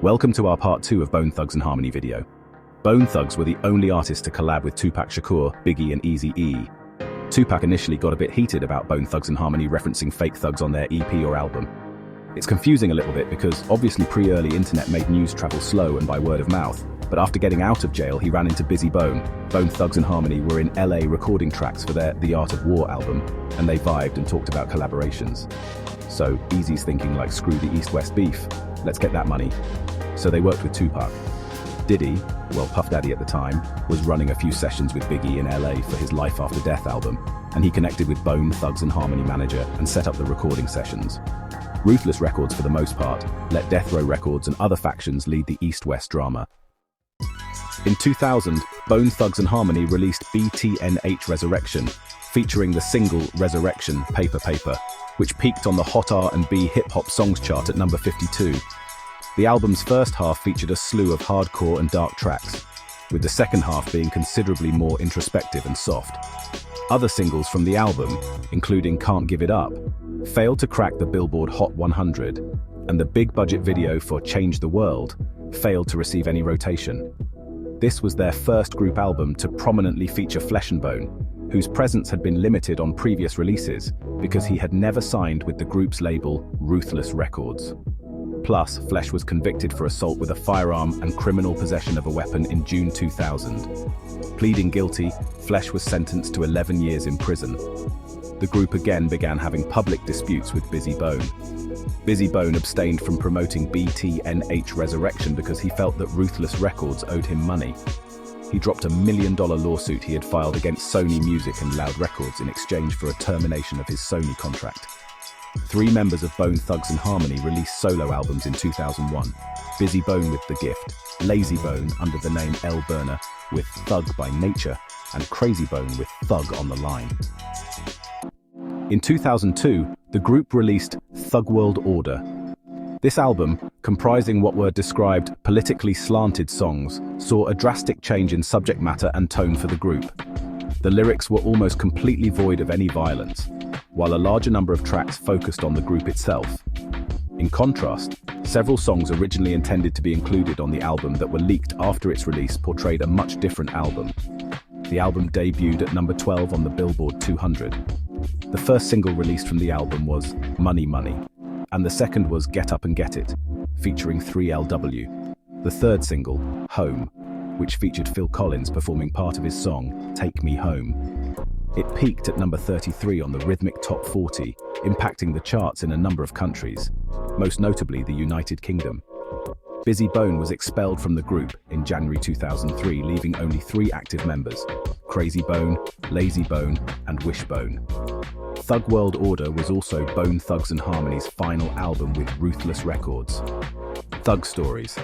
Welcome to our part 2 of Bone Thugs-n-Harmony video. Bone Thugs were the only artists to collab with Tupac Shakur, Biggie and Eazy-E. Tupac initially got a bit heated about Bone Thugs-n-Harmony referencing fake thugs on their EP or album. It's confusing a little bit because obviously pre-early internet made news travel slow and by word of mouth, but after getting out of jail he ran into Bizzy Bone. Bone Thugs-n-Harmony were in LA recording tracks for their The Art of War album, and they vibed and talked about collaborations. So Eazy's thinking like, screw the East-West beef, let's get that money. So they worked with Tupac. Diddy, well Puff Daddy at the time, was running a few sessions with Biggie in LA for his Life After Death album, and he connected with Bone Thugs-n-Harmony manager and set up the recording sessions. Ruthless Records for the most part let Death Row Records and other factions lead the East-West drama. In 2000, Bone Thugs-n-Harmony released BTNH Resurrection, featuring the single Resurrection, Paper Paper, which peaked on the Hot R&B hip-hop songs chart at number 52. The album's first half featured a slew of hardcore and dark tracks, with the second half being considerably more introspective and soft. Other singles from the album, including Can't Give It Up, failed to crack the Billboard Hot 100, and the big-budget video for Change the World failed to receive any rotation. This was their first group album to prominently feature Flesh and Bone, whose presence had been limited on previous releases because he had never signed with the group's label Ruthless Records. Plus, Flesh was convicted for assault with a firearm and criminal possession of a weapon in June 2000. Pleading guilty, Flesh was sentenced to 11 years in prison. The group again began having public disputes with Bizzy Bone. Bizzy Bone abstained from promoting BTNH Resurrection because he felt that Ruthless Records owed him money. He dropped $1 million lawsuit he had filed against Sony Music and Loud Records in exchange for a termination of his Sony contract. 3 members of Bone Thugs-n-Harmony released solo albums in 2001. Bizzy Bone with The Gift, Layzie Bone under the name L. Burner with Thug by Nature, and Krayzie Bone with Thug on the Line. In 2002, the group released Thug World Order. This album, comprising what were described politically slanted songs, saw a drastic change in subject matter and tone for the group. The lyrics were almost completely void of any violence, while a larger number of tracks focused on the group itself. In contrast, several songs originally intended to be included on the album that were leaked after its release portrayed a much different album. The album debuted at number 12 on the Billboard 200. The first single released from the album was Money Money, and the second was Get Up and Get It, featuring 3LW. The third single, Home, which featured Phil Collins performing part of his song, Take Me Home. It peaked at number 33 on the Rhythmic Top 40, impacting the charts in a number of countries, most notably the United Kingdom. Bizzy Bone was expelled from the group in January 2003, leaving only 3 active members, Krayzie Bone, Layzie Bone, and Wishbone. Thug World Order was also Bone Thugs-n-Harmony's final album with Ruthless Records. Thug Stories,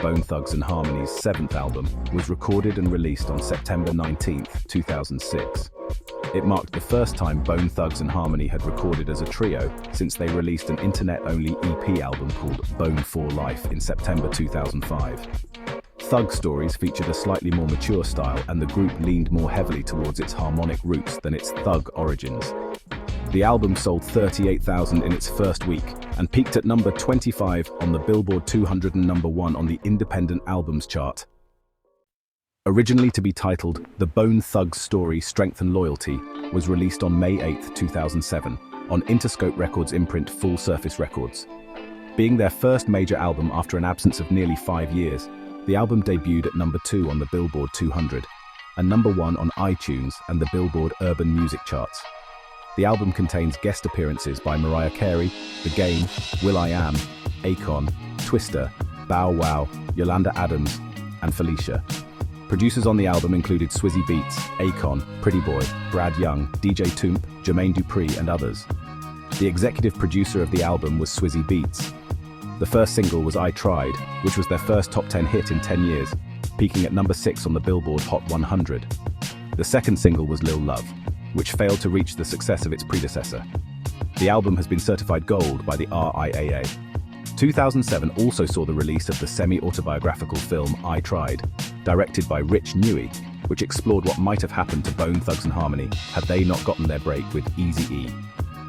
Bone Thugs-n-Harmony's 7th album, was recorded and released on September 19, 2006. It marked the first time Bone Thugs-n-Harmony had recorded as a trio since they released an internet-only EP album called Bone for Life in September 2005. Thug Stories featured a slightly more mature style, and the group leaned more heavily towards its harmonic roots than its thug origins. The album sold 38,000 in its first week and peaked at number 25 on the Billboard 200 and number 1 on the Independent Albums chart. Originally to be titled The Bone Thugs Story Strength and Loyalty, was released on May 8, 2007, on Interscope Records imprint Full Surface Records. Being their first major album after an absence of nearly 5 years, the album debuted at number 2 on the Billboard 200, and number 1 on iTunes and the Billboard Urban Music charts. The album contains guest appearances by Mariah Carey, The Game, will.i.am, Akon, Twista, Bow Wow, Yolanda Adams, and Felicia. Producers on the album included Swizzy Beatz, Akon, Pretty Boy, Brad Young, DJ Toomp, Jermaine Dupri, and others. The executive producer of the album was Swizzy Beatz. The first single was I Tried, which was their first top 10 hit in 10 years, peaking at number 6 on the Billboard Hot 100. The second single was Lil Love, which failed to reach the success of its predecessor. The album has been certified gold by the RIAA. 2007 also saw the release of the semi-autobiographical film I Tried, directed by Rich Newey, which explored what might have happened to Bone Thugs-n-Harmony had they not gotten their break with Eazy-E.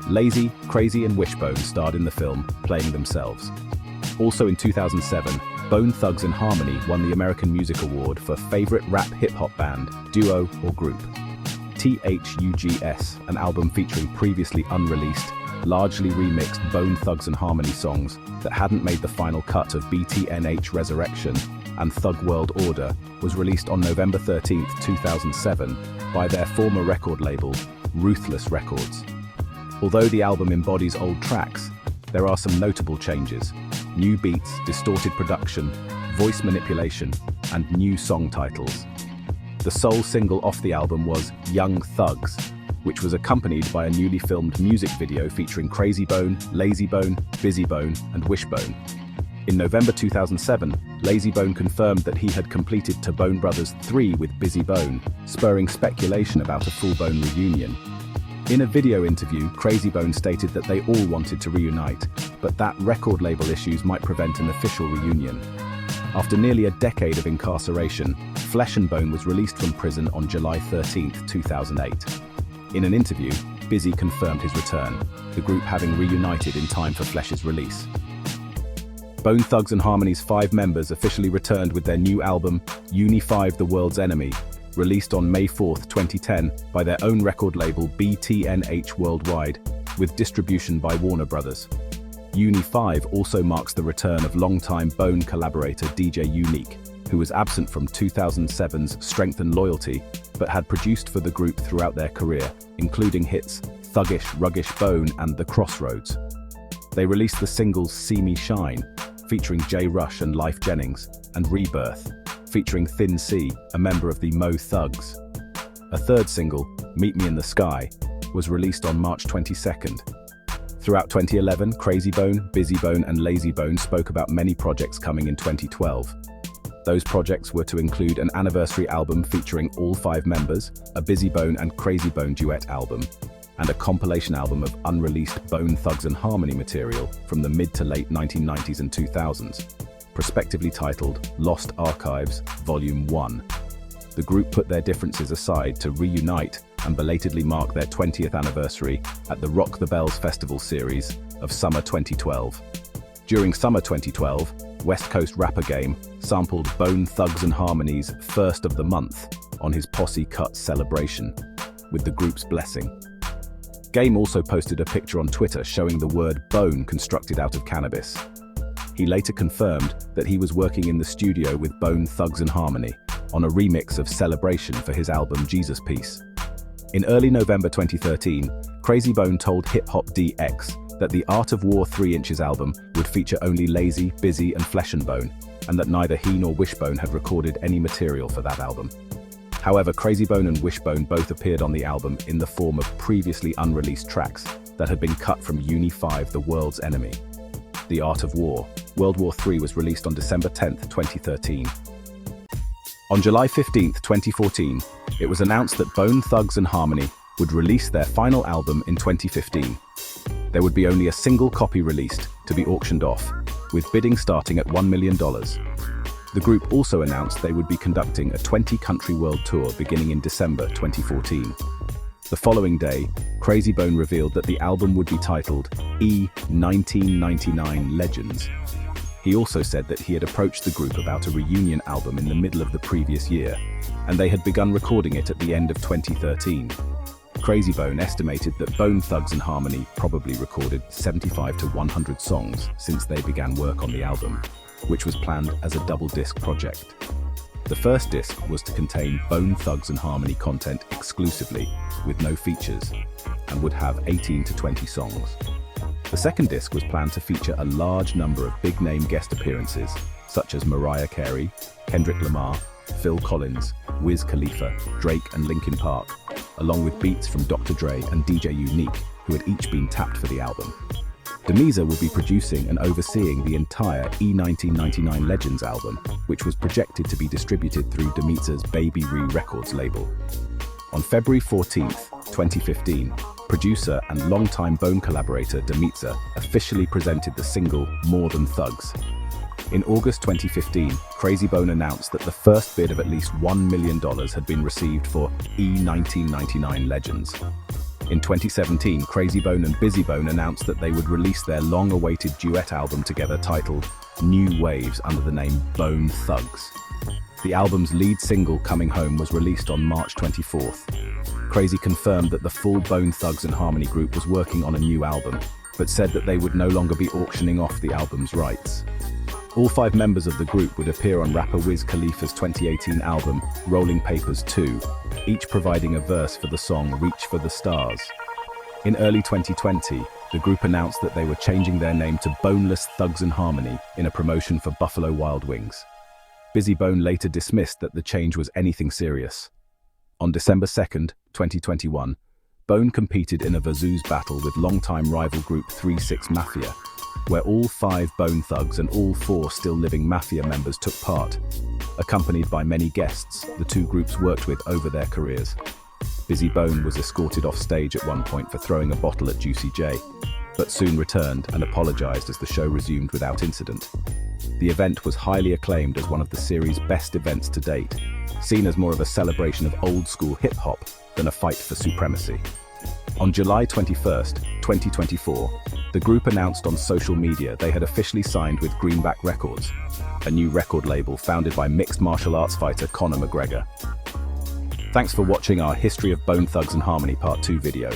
Layzie, Krayzie and Wishbone starred in the film, playing themselves. Also in 2007, Bone Thugs-N-Harmony won the American Music Award for Favorite Rap Hip-Hop Band, Duo, or Group. THUGS, an album featuring previously unreleased, largely remixed Bone Thugs-N-Harmony songs that hadn't made the final cut of BTNH Resurrection and Thug World Order, was released on November 13, 2007, by their former record label, Ruthless Records. Although the album embodies old tracks, there are some notable changes: new beats, distorted production, voice manipulation, and new song titles. The sole single off the album was Young Thugs, which was accompanied by a newly filmed music video featuring Krayzie Bone, Layzie Bone, Bizzy Bone, and Wishbone. In November 2007, Layzie Bone confirmed that he had completed To Bone Brothers 3 with Bizzy Bone, spurring speculation about a full Bone reunion. In a video interview, Krayzie Bone stated that they all wanted to reunite, but that record label issues might prevent an official reunion. After nearly a decade of incarceration, Flesh and Bone was released from prison on July 13, 2008. In an interview, Bizzy confirmed his return, the group having reunited in time for Flesh's release. Bone Thugs-N-Harmony's 5 members officially returned with their new album, Uni 5 The World's Enemy, released on May 4, 2010 by their own record label BTNH Worldwide, with distribution by Warner Brothers. Uni 5 also marks the return of longtime Bone collaborator DJ Unique, who was absent from 2007's Strength and Loyalty, but had produced for the group throughout their career, including hits Thuggish, Ruggish Bone and The Crossroads. They released the singles See Me Shine, featuring Jay Rush and Life Jennings, and Rebirth, featuring Thin C, a member of the Mo Thugs. A third single, Meet Me in the Sky, was released on March 22nd. Throughout 2011, Krayzie Bone, Bizzy Bone, and Layzie Bone spoke about many projects coming in 2012. Those projects were to include an anniversary album featuring all 5 members, a Bizzy Bone and Krayzie Bone duet album, and a compilation album of unreleased Bone Thugs-N-Harmony material from the mid to late 1990s and 2000s, prospectively titled Lost Archives, Volume 1. The group put their differences aside to reunite and belatedly mark their 20th anniversary at the Rock the Bells Festival series of Summer 2012. During Summer 2012, West Coast rapper Game sampled Bone Thugs-N-Harmony's First of the Month on his Posse Cut celebration, with the group's blessing. Game also posted a picture on Twitter showing the word bone constructed out of cannabis. He later confirmed that he was working in the studio with Bone Thugs-N-Harmony on a remix of Celebration for his album Jesus Piece. In early November 2013, Krayzie Bone told Hip Hop DX that the Art of War 3 Inches album would feature only Layzie, Bizzy, and Flesh and Bone, and that neither he nor Wishbone had recorded any material for that album. However, Krayzie Bone and Wishbone both appeared on the album in the form of previously unreleased tracks that had been cut from Uni 5 The World's Enemy. The Art of War, World War III was released on December 10, 2013. On July 15, 2014, it was announced that Bone Thugs-N-Harmony would release their final album in 2015. There would be only a single copy released to be auctioned off, with bidding starting at $1 million. The group also announced they would be conducting a 20-country world tour beginning in December 2014. The following day, Krayzie Bone revealed that the album would be titled E1999 Legends. He also said that he had approached the group about a reunion album in the middle of the previous year, and they had begun recording it at the end of 2013. Krayzie Bone estimated that Bone Thugs-N-Harmony probably recorded 75 to 100 songs since they began work on the album, which was planned as a double-disc project. The first disc was to contain Bone Thugs-N-Harmony content exclusively, with no features, and would have 18 to 20 songs. The second disc was planned to feature a large number of big-name guest appearances, such as Mariah Carey, Kendrick Lamar, Phil Collins, Wiz Khalifa, Drake and Linkin Park, along with beats from Dr. Dre and DJ Unique, who had each been tapped for the album. Demiza would be producing and overseeing the entire E1999 Legends album, which was projected to be distributed through Demiza's Baby Ree Records label. On February 14, 2015, producer and longtime Bone collaborator Demiza officially presented the single More Than Thugs. In August 2015, Krayzie Bone announced that the first bid of at least $1 million had been received for E1999 Legends. In 2017, Krayzie Bone and Bizzy Bone announced that they would release their long-awaited duet album together titled new waves under the name Bone Thugs. The album's lead single, Coming Home, was released on March 24th. Krayzie confirmed that the full Bone Thugs and Harmony group was working on a new album, but said that they would no longer be auctioning off the album's rights. All 5 members of the group would appear on rapper Wiz Khalifa's 2018 album, Rolling Papers 2, each providing a verse for the song Reach for the Stars. In early 2020, the group announced that they were changing their name to Boneless Thugs and Harmony in a promotion for Buffalo Wild Wings. Bizzy Bone later dismissed that the change was anything serious. On December 2nd, 2021, Bone competed in a Versus battle with longtime rival group 3-6 Mafia, where all 5 Bone Thugs and all 4 still living Mafia members took part. Accompanied by many guests the two groups worked with over their careers. Bizzy Bone was escorted off stage at one point for throwing a bottle at Juicy J, but soon returned and apologized as the show resumed without incident. The event was highly acclaimed as one of the series' best events to date, seen as more of a celebration of old-school hip-hop than a fight for supremacy. On July 21st, 2024, the group announced on social media they had officially signed with Greenback Records, a new record label founded by mixed martial arts fighter Conor McGregor. Thanks for watching our History of Bone Thugs and Harmony Part 2 video.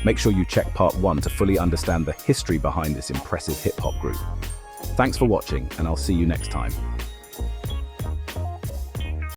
Make sure you check Part 1 to fully understand the history behind this impressive hip-hop group. Thanks for watching, and I'll see you next time.